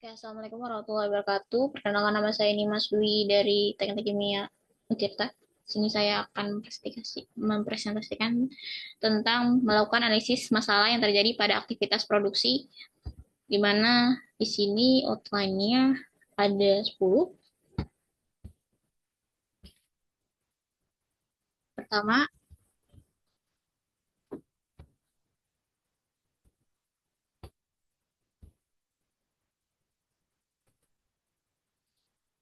Oke, Assalamualaikum warahmatullahi wabarakatuh. Perkenalkan nama saya Nimas Dwi dari Teknik Kimia Untirta. Sini saya akan mempresentasikan tentang melakukan analisis masalah yang terjadi pada aktivitas produksi, di mana di sini outline-nya ada 10. Pertama,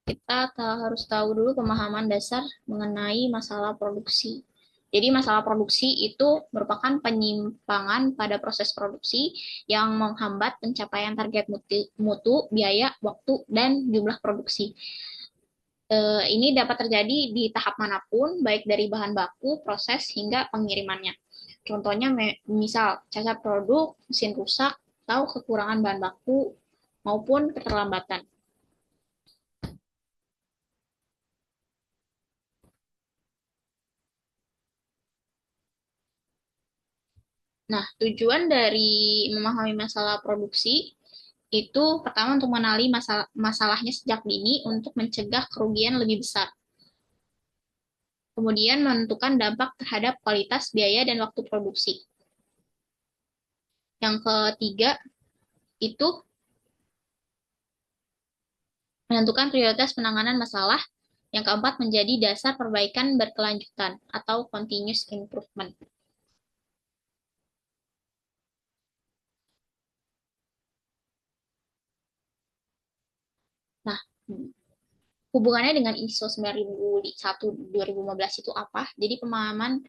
kita harus tahu dulu pemahaman dasar mengenai masalah produksi. Jadi masalah produksi itu merupakan penyimpangan pada proses produksi yang menghambat pencapaian target mutu, biaya, waktu, dan jumlah produksi. Ini dapat terjadi di tahap manapun, baik dari bahan baku, proses, hingga pengirimannya. Contohnya misal cacat produk, mesin rusak, atau kekurangan bahan baku, maupun keterlambatan. Nah, tujuan dari memahami masalah produksi itu pertama untuk mengenali masalahnya sejak dini untuk mencegah kerugian lebih besar. Kemudian menentukan dampak terhadap kualitas, biaya, dan waktu produksi. Yang ketiga itu menentukan prioritas penanganan masalah. Yang keempat menjadi dasar perbaikan berkelanjutan atau continuous improvement. Nah, hubungannya dengan ISO 9001 2015 itu apa? Jadi pemahaman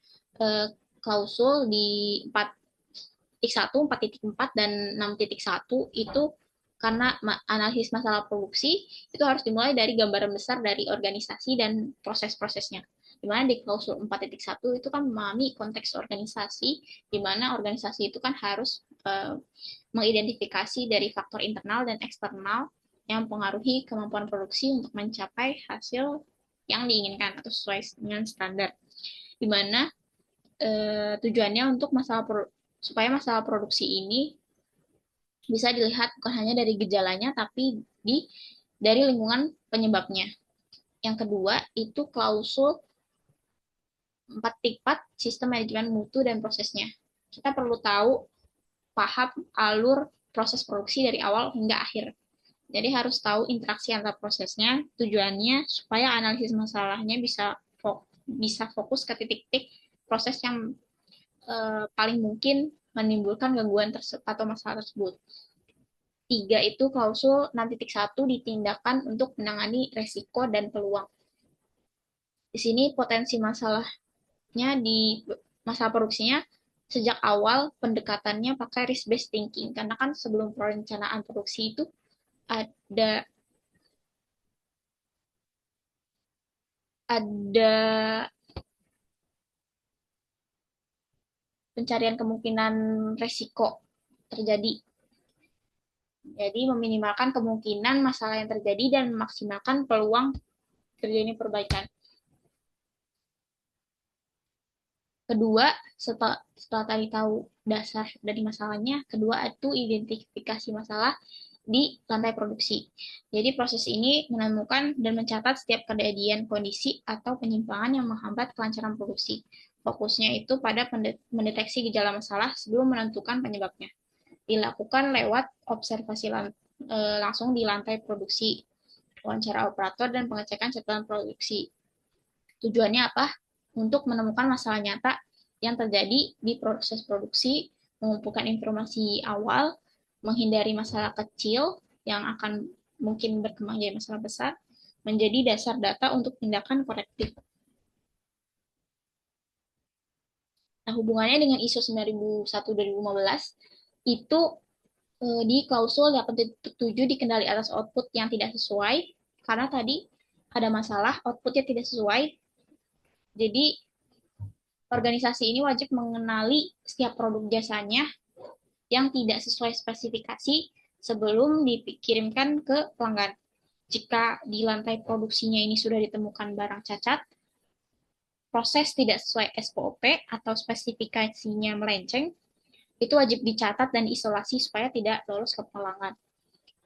klausul di 4.1, 4.4, dan 6.1 itu karena analisis masalah produksi itu harus dimulai dari gambaran besar dari organisasi dan proses-prosesnya. Di mana di klausul 4.1 itu kan memahami konteks organisasi, di mana organisasi itu kan harus mengidentifikasi dari faktor internal dan eksternal yang mempengaruhi kemampuan produksi untuk mencapai hasil yang diinginkan atau sesuai dengan standar. Di mana tujuannya untuk supaya masalah produksi ini bisa dilihat bukan hanya dari gejalanya tapi dari lingkungan penyebabnya. Yang kedua itu klausul 4.4 sistem manajemen mutu dan prosesnya. Kita perlu tahu paham alur proses produksi dari awal hingga akhir. Jadi harus tahu interaksi antar prosesnya, tujuannya supaya analisis masalahnya bisa fokus ke titik-titik proses yang paling mungkin menimbulkan gangguan atau masalah tersebut. Tiga itu klausul 6.1 ditindakan untuk menangani resiko dan peluang. Di sini potensi masalahnya di masalah produksinya sejak awal pendekatannya pakai risk based thinking karena kan sebelum perencanaan produksi itu ada ada pencarian kemungkinan resiko terjadi. Jadi meminimalkan kemungkinan masalah yang terjadi dan memaksimalkan peluang terjadinya perbaikan. Kedua, setelah tadi tahu dasar dari masalahnya, kedua itu identifikasi masalah di lantai produksi. Jadi proses ini menemukan dan mencatat setiap kejadian kondisi atau penyimpangan yang menghambat kelancaran produksi. Fokusnya itu pada mendeteksi gejala masalah sebelum menentukan penyebabnya. Dilakukan lewat observasi langsung di lantai produksi, wawancara operator, dan pengecekan catatan produksi. Tujuannya apa? Untuk menemukan masalah nyata yang terjadi di proses produksi, mengumpulkan informasi awal, menghindari masalah kecil yang akan mungkin berkembang jadi masalah besar, menjadi dasar data untuk tindakan korektif. Nah, hubungannya dengan ISO 9001 2015 itu di klausul 8.7 dikendali atas output yang tidak sesuai, karena tadi ada masalah, outputnya tidak sesuai, jadi organisasi ini wajib mengenali setiap produk jasanya yang tidak sesuai spesifikasi sebelum dikirimkan ke pelanggan. Jika di lantai produksinya ini sudah ditemukan barang cacat, proses tidak sesuai SOP atau spesifikasinya melenceng, itu wajib dicatat dan diisolasi supaya tidak lolos ke pelanggan.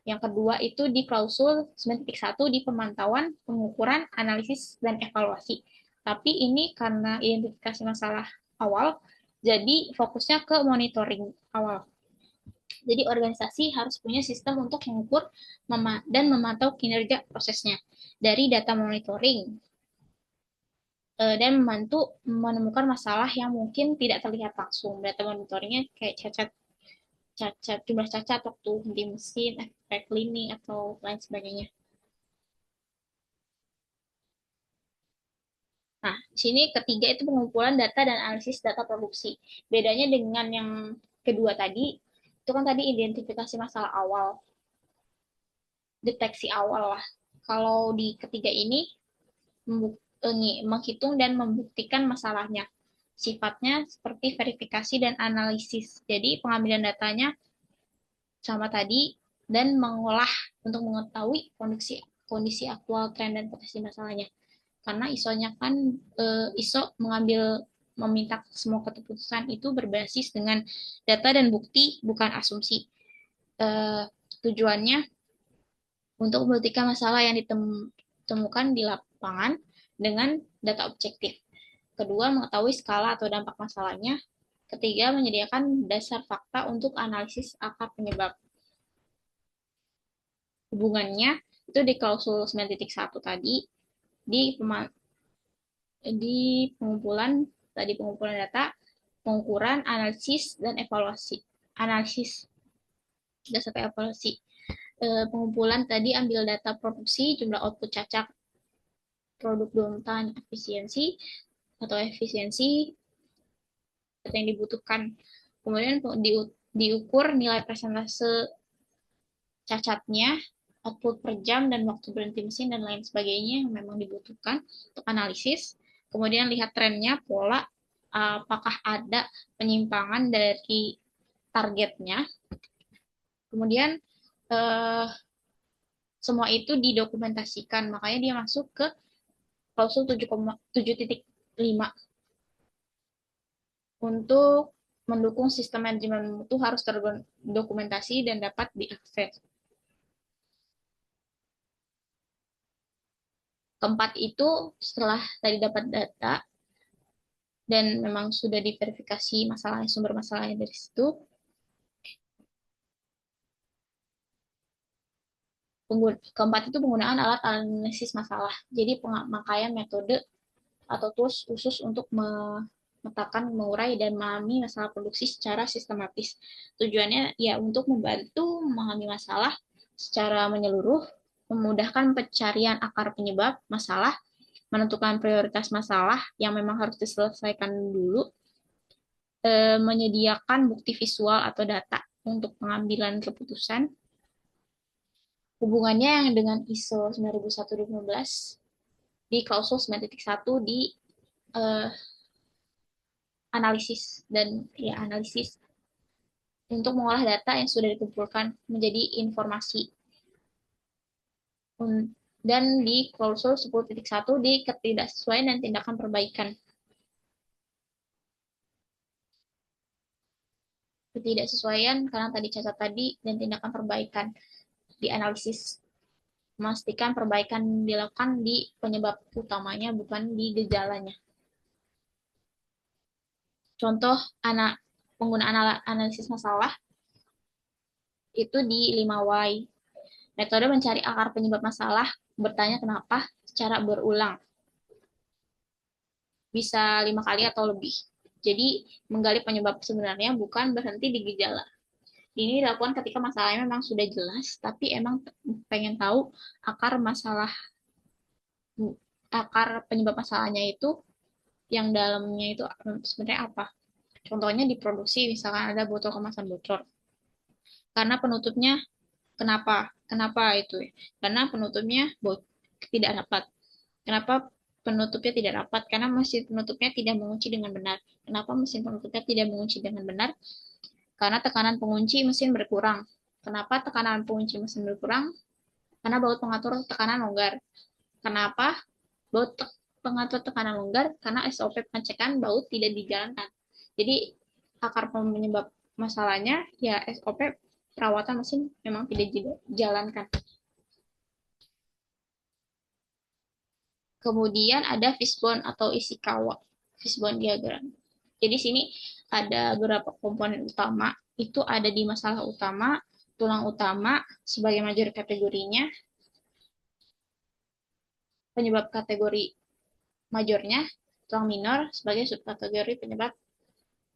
Yang kedua itu di klausul 9.1 di pemantauan, pengukuran, analisis, dan evaluasi. Tapi ini karena identifikasi masalah awal, jadi fokusnya ke monitoring awal. Jadi organisasi harus punya sistem untuk mengukur dan memantau kinerja prosesnya dari data monitoring dan membantu menemukan masalah yang mungkin tidak terlihat langsung. Data monitoringnya kayak jumlah cacat waktu di mesin, efek cleaning atau lain sebagainya. Nah, di sini ketiga itu pengumpulan data dan analisis data produksi. Bedanya dengan yang kedua tadi, itu kan tadi identifikasi masalah awal, deteksi awal lah. Kalau di ketiga ini menghitung dan membuktikan masalahnya. Sifatnya seperti verifikasi dan analisis. Jadi pengambilan datanya sama tadi dan mengolah untuk mengetahui kondisi aktual tren dan potensi masalahnya. Karena ISO-nya kan ISO meminta semua keputusan itu berbasis dengan data dan bukti, bukan asumsi. Tujuannya untuk membuktikan masalah yang ditemukan di lapangan dengan data objektif. Kedua, mengetahui skala atau dampak masalahnya. Ketiga, menyediakan dasar fakta untuk analisis akar penyebab. Hubungannya itu di klausul 9.1 tadi, di pengumpulan data, pengukuran, analisis, dan evaluasi. Analisis dasar evaluasi. Pengumpulan tadi ambil data produksi, jumlah output cacat, produk downtime, efisiensi yang dibutuhkan. Kemudian diukur nilai persentase cacatnya, output per jam, dan waktu berhenti mesin, dan lain sebagainya yang memang dibutuhkan untuk analisis. Kemudian lihat trennya, pola, apakah ada penyimpangan dari targetnya. Kemudian semua itu didokumentasikan, makanya dia masuk ke klausul 7.5 untuk mendukung sistem manajemen mutu harus terdokumentasi dan dapat diakses. Keempat itu setelah tadi dapat data dan memang sudah diverifikasi masalahnya, sumber masalahnya dari situ, keempat itu penggunaan alat analisis masalah. Jadi pemakaian metode atau tools khusus untuk memetakan, mengurai, dan memahami masalah produksi secara sistematis. Tujuannya ya untuk membantu memahami masalah secara menyeluruh, memudahkan pencarian akar penyebab masalah, menentukan prioritas masalah yang memang harus diselesaikan dulu, menyediakan bukti visual atau data untuk pengambilan keputusan. Hubungannya yang dengan ISO 9001-2015 di klausul 9.1 di uh, analisis untuk mengolah data yang sudah dikumpulkan menjadi informasi. Dan di klausul 10.1 di ketidaksesuaian dan tindakan perbaikan. Ketidaksesuaian karena tadi cacat tadi dan tindakan perbaikan di analisis, memastikan perbaikan dilakukan di penyebab utamanya bukan di gejalanya. Contoh penggunaan analisis masalah itu di 5Y. Metode mencari akar penyebab masalah, bertanya kenapa secara berulang. Bisa 5 kali atau lebih. Jadi menggali penyebab sebenarnya bukan berhenti di gejala. Ini dilakukan ketika masalahnya memang sudah jelas, tapi emang pengen tahu akar penyebab masalahnya itu yang dalamnya itu sebenarnya apa. Contohnya di produksi, misalkan ada botol kemasan bocor. Karena penutupnya, kenapa itu? Karena penutupnya tidak rapat. Kenapa penutupnya tidak rapat? Karena mesin penutupnya tidak mengunci dengan benar. Kenapa mesin penutupnya tidak mengunci dengan benar? Karena tekanan pengunci mesin berkurang. Kenapa tekanan pengunci mesin berkurang? Karena baut pengatur tekanan longgar. Kenapa baut pengatur tekanan longgar? Karena SOP pengecekan baut tidak dijalankan. Jadi akar penyebab masalahnya ya SOP perawatan mesin memang tidak dijalankan. Kemudian ada fishbone atau Ishikawa fishbone diagram. Jadi sini ada beberapa komponen utama. Itu ada di masalah utama, tulang utama sebagai major kategorinya, penyebab kategori majornya, tulang minor sebagai subkategori penyebab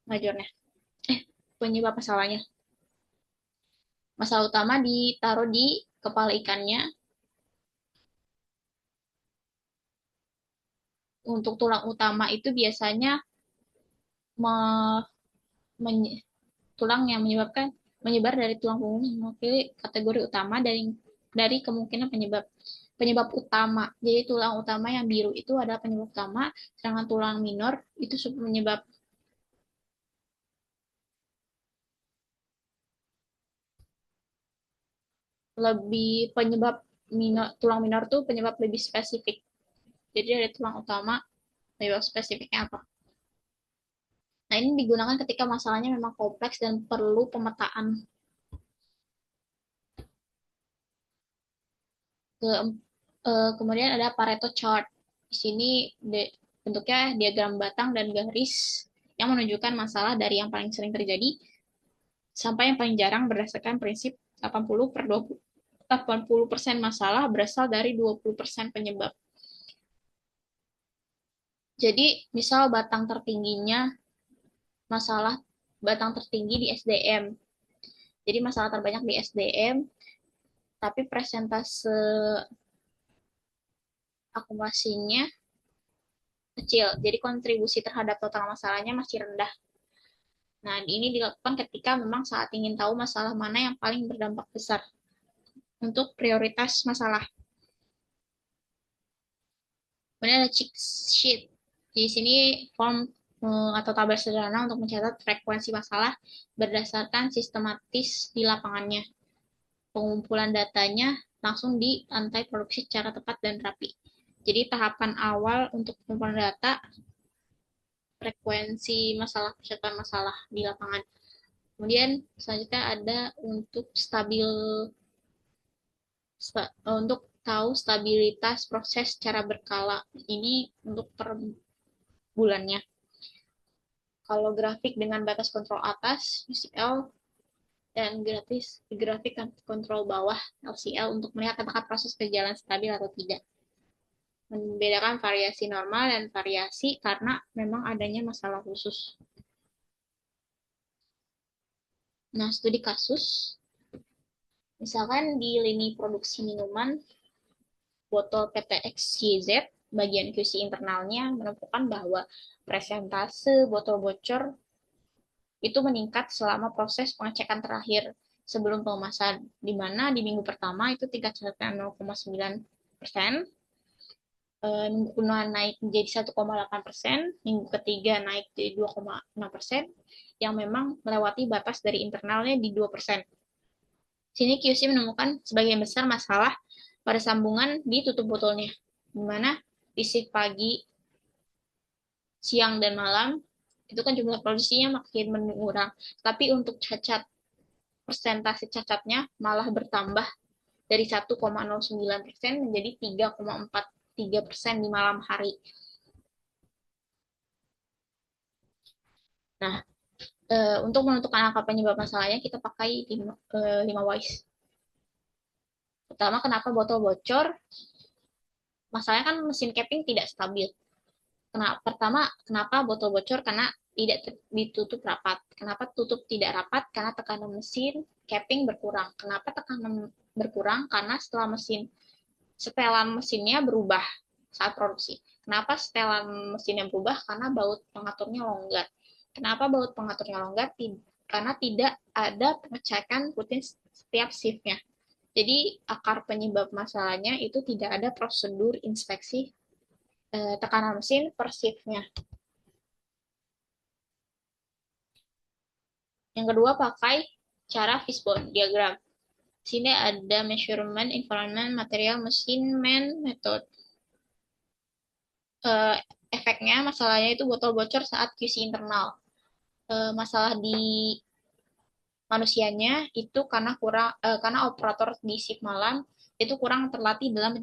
majornya. Penyebab masalahnya. Masalah utama ditaruh di kepala ikannya. Untuk tulang utama itu biasanya me- tulang yang menyebabkan menyebar dari tulang punggung mewakili kategori utama dari kemungkinan penyebab penyebab utama. Jadi tulang utama yang biru itu adalah penyebab utama, sedangkan tulang minor itu sub penyebab. Lebih penyebab minor, tulang minor tuh penyebab lebih spesifik. Jadi dari tulang utama penyebab spesifiknya apa? Nah, ini digunakan ketika masalahnya memang kompleks dan perlu pemetaan. Kemudian ada Pareto chart. Di sini bentuknya diagram batang dan garis yang menunjukkan masalah dari yang paling sering terjadi sampai yang paling jarang berdasarkan prinsip 80 per 20. 80% masalah berasal dari 20% penyebab. Jadi, misal batang tertingginya masalah batang tertinggi di SDM. Jadi masalah terbanyak di SDM, tapi presentase akumulasinya kecil. Jadi kontribusi terhadap total masalahnya masih rendah. Nah, ini dilakukan ketika memang saat ingin tahu masalah mana yang paling berdampak besar untuk prioritas masalah. Kemudian ada cheat sheet. Di sini form atau tabel sederhana untuk mencatat frekuensi masalah berdasarkan sistematis di lapangannya. Pengumpulan datanya langsung di lantai produksi secara tepat dan rapi. Jadi tahapan awal untuk pengumpulan data, frekuensi masalah, pencatatan masalah di lapangan. Kemudian selanjutnya ada untuk untuk tahu stabilitas proses secara berkala. Ini untuk per bulannya. Kalau grafik dengan batas kontrol atas, UCL, dan grafik kontrol bawah, LCL, untuk melihat apakah proses berjalan stabil atau tidak. Membedakan variasi normal dan variasi karena memang adanya masalah khusus. Nah, studi kasus, misalkan di lini produksi minuman, botol PTXYZ, bagian QC internalnya menemukan bahwa presentase botol bocor itu meningkat selama proses pengecekan terakhir sebelum pengemasan, di mana di minggu pertama itu tingkat catatan 0,9%, minggu kedua naik menjadi 1,8%, minggu ketiga naik jadi 2,6%, yang memang melewati batas dari internalnya di 2%. Sini QC menemukan sebagian besar masalah pada sambungan di tutup botolnya, di mana di shift pagi, siang, dan malam itu kan jumlah produksinya makin menurun. Tapi untuk cacat, persentase cacatnya malah bertambah dari 1,09% menjadi 3,43% di malam hari. Nah, untuk menentukan angka penyebab masalahnya kita pakai 5 wise. Pertama, kenapa botol bocor? Masalahnya kan mesin capping tidak stabil. Kenapa botol bocor? Karena tidak ditutup rapat. Kenapa tutup tidak rapat? Karena tekanan mesin capping berkurang. Kenapa tekanan berkurang? Karena setelan mesinnya berubah saat produksi. Kenapa setelan mesinnya berubah? Karena baut pengaturnya longgar. Kenapa baut pengaturnya longgar? Karena tidak ada pengecekan rutin setiap shiftnya. Jadi akar penyebab masalahnya itu tidak ada prosedur inspeksi tekanan mesin per shiftnya. Yang kedua, pakai cara fishbone diagram. Sini ada measurement, environment, material, mesin, man, method. Efeknya, masalahnya itu botol bocor saat QC internal. Masalah di manusianya itu karena operator di shift malam itu kurang terlatih dalam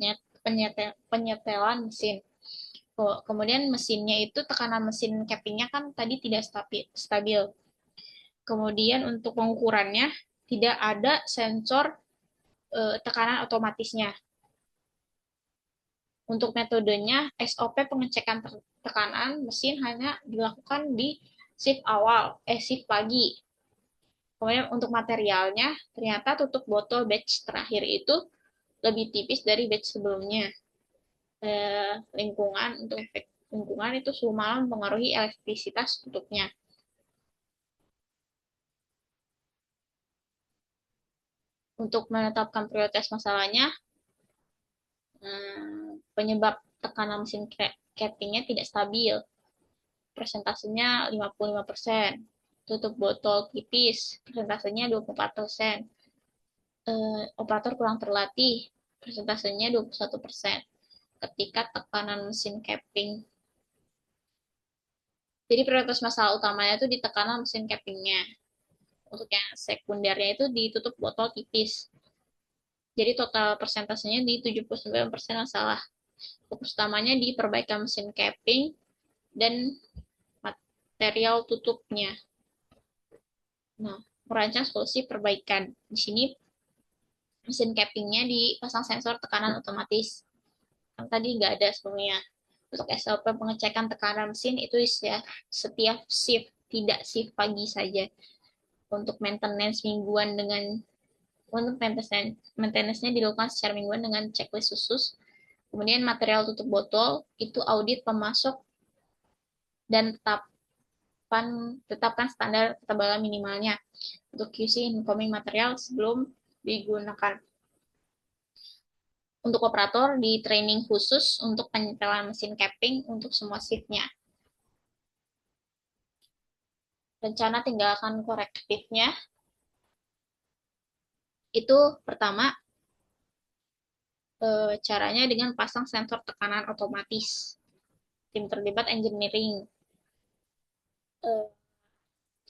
penyetelan mesin. Kemudian mesinnya itu tekanan mesin cappingnya kan tadi tidak stabil. Kemudian untuk pengukurannya tidak ada sensor tekanan otomatisnya. Untuk metodenya SOP pengecekan tekanan mesin hanya dilakukan di shift pagi. Kemudian untuk materialnya, ternyata tutup botol batch terakhir itu lebih tipis dari batch sebelumnya. Untuk efek lingkungan itu suhu malam mempengaruhi elektrisitas tutupnya. Untuk menetapkan prioritas masalahnya, penyebab tekanan mesin cappingnya tidak stabil. Persentasenya 55%. Tutup botol tipis, persentasenya 24%. Operator kurang terlatih, persentasenya 21%. Ketika tekanan mesin capping. Jadi prioritas masalah utamanya itu di tekanan mesin cappingnya. Untuk yang sekundernya itu ditutup botol tipis. Jadi total persentasenya di 79% masalah. Fokus utamanya di perbaikan mesin capping dan material tutupnya. Nah, merancang solusi perbaikan. Di sini mesin cappingnya dipasang sensor tekanan otomatis. Kan tadi nggak ada sebelumnya. Untuk SOP pengecekan tekanan mesin itu ya setiap shift, tidak shift pagi saja. Untuk maintenance mingguan dengan untuk maintenance-nya dilakukan secara mingguan dengan checklist khusus. Kemudian material tutup botol itu audit pemasok dan tetapkan standar ketebalan minimalnya untuk QC incoming material sebelum digunakan. Untuk operator di training khusus untuk penyetelan mesin capping untuk semua shift-nya. Rencana tindakan korektifnya itu pertama caranya dengan pasang sensor tekanan otomatis. Tim terlibat engineering.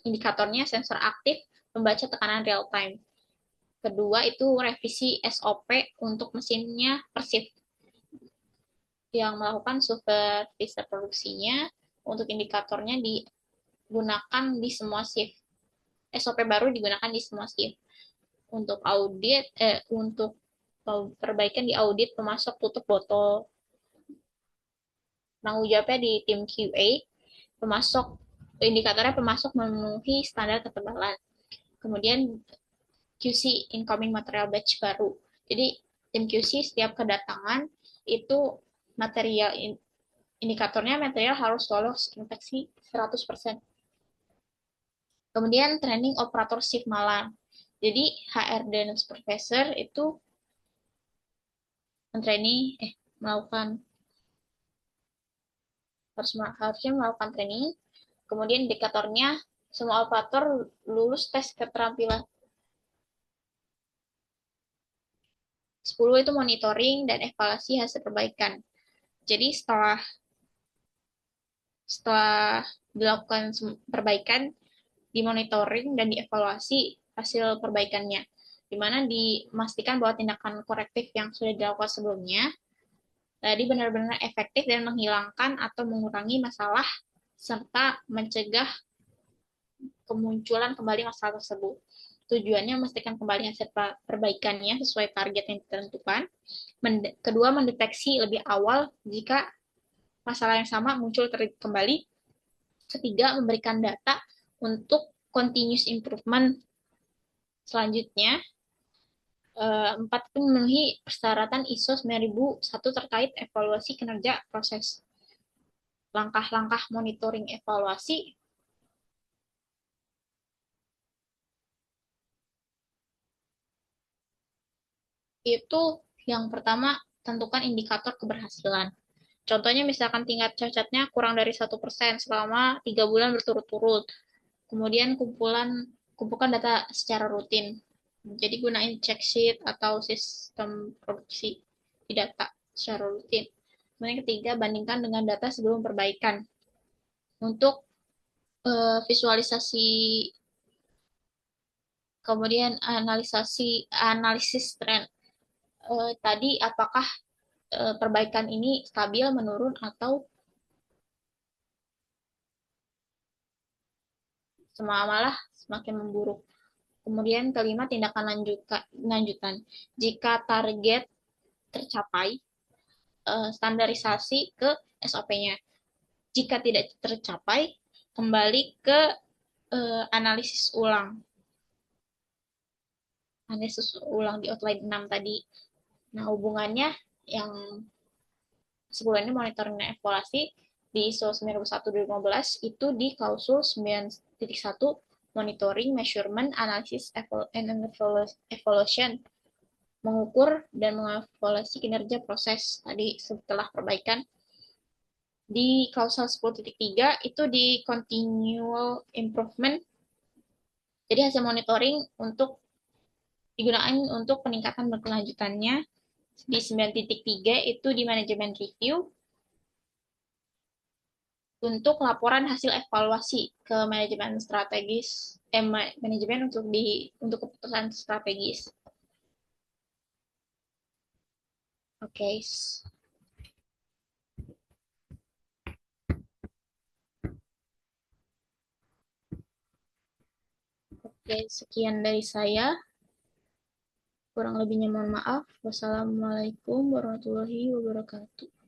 Indikatornya sensor aktif membaca tekanan real time. Kedua itu revisi SOP untuk mesinnya per shift. Yang melakukan supervisi produksinya untuk indikatornya digunakan di semua shift. SOP baru digunakan di semua shift. Untuk untuk perbaikan di audit pemasok tutup botol. Tanggung jawabnya di tim QA, indikatornya pemasok memenuhi standar ketebalan. Kemudian QC incoming material batch baru. Jadi tim QC setiap kedatangan itu material indikatornya material harus lolos inspeksi 100%. Kemudian training operator shift malam. Jadi HRD dan supervisor itu melakukan harusnya melakukan training. Kemudian indikatornya semua operator lulus tes keterampilan. 10 itu monitoring dan evaluasi hasil perbaikan. Jadi setelah dilakukan perbaikan, dimonitoring dan dievaluasi hasil perbaikannya, di mana dimastikan bahwa tindakan korektif yang sudah dilakukan sebelumnya tadi benar-benar efektif dan menghilangkan atau mengurangi masalah serta mencegah kemunculan kembali masalah tersebut. Tujuannya memastikan kembali hasil perbaikannya sesuai target yang ditentukan. Kedua, mendeteksi lebih awal jika masalah yang sama muncul kembali. Ketiga, memberikan data untuk continuous improvement selanjutnya. Empat, itu memenuhi persyaratan ISO 9001 terkait evaluasi kinerja proses. Langkah-langkah monitoring evaluasi itu yang pertama, tentukan indikator keberhasilan. Contohnya misalkan tingkat cacatnya kurang dari 1% selama 3 bulan berturut-turut. Kemudian kumpulkan data secara rutin. Jadi gunain check sheet atau sistem produksi di data secara rutin. Kemudian ketiga, bandingkan dengan data sebelum perbaikan. Untuk visualisasi Kemudian analisis tren. Tadi apakah perbaikan ini stabil, menurun, atau malah semakin memburuk. Kemudian kelima, tindakan lanjutan. Jika target tercapai, standarisasi ke SOP-nya. Jika tidak tercapai, kembali ke analisis ulang. Analisis ulang di outline 6 tadi. Nah, hubungannya yang sebelumnya monitoring dan evaluasi di ISO 91/2015 itu di klausul 9.1 monitoring, measurement, analysis, and evaluation, mengukur dan mengevaluasi kinerja proses tadi setelah perbaikan. Di klausul 10.3 itu di continual improvement, jadi hasil monitoring untuk digunakan untuk peningkatan berkelanjutannya. Di 9.3 itu di manajemen review untuk laporan hasil evaluasi ke manajemen strategis, manajemen untuk keputusan strategis. Oke. Okay. Oke, sekian dari saya. Kurang lebihnya mohon maaf. Wassalamualaikum warahmatullahi wabarakatuh.